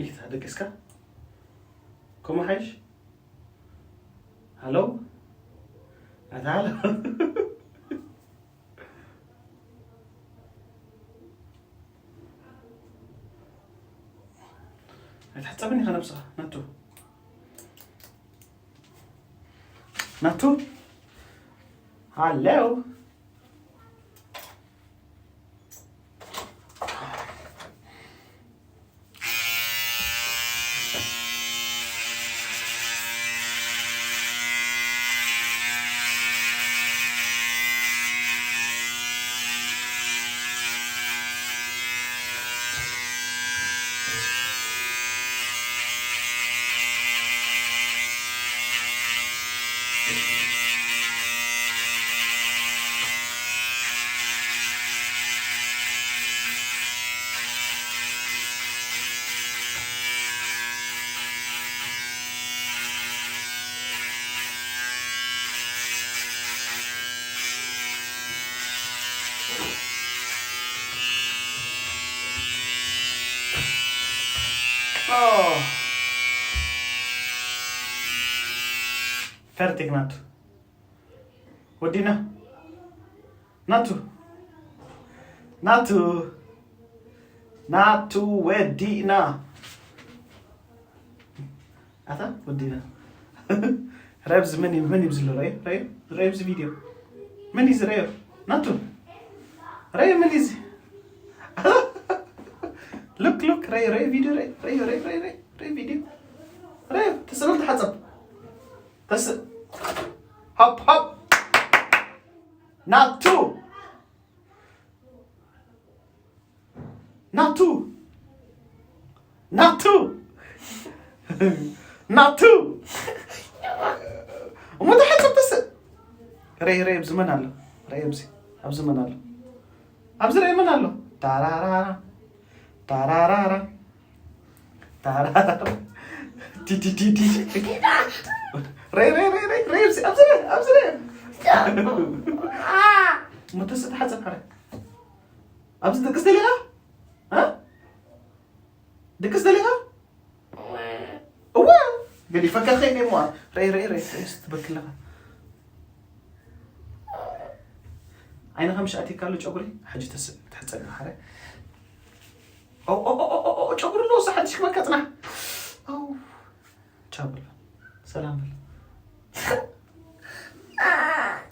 إيه هذا كيسكا؟ كم حيش؟ هلو؟ تعال. هتحسبني أنا بصراحة ناتو هلو. فرتك ودينا ناتو ودينا أتا ودينا. رابز مني بزلو رايبز فيديو مني زرايو ناتو راي مني زي. لوك راي فيديو راي فيديو راي تسلم تحسب هب ناتو وما تحسب بس راي بزمن الله راي بزي أبزمن الله أبزر أي من الله تارارا تي راي بزي أبزر ما تحسب حرك أبزر دكست ليها ها دكست ليها قال لي فكر خيني مو راي استبك لها عينها مش أتي كارلو جبري حاجة تحسب حرك أو جبر له صح حدش ما كتنا أو جبر سلام.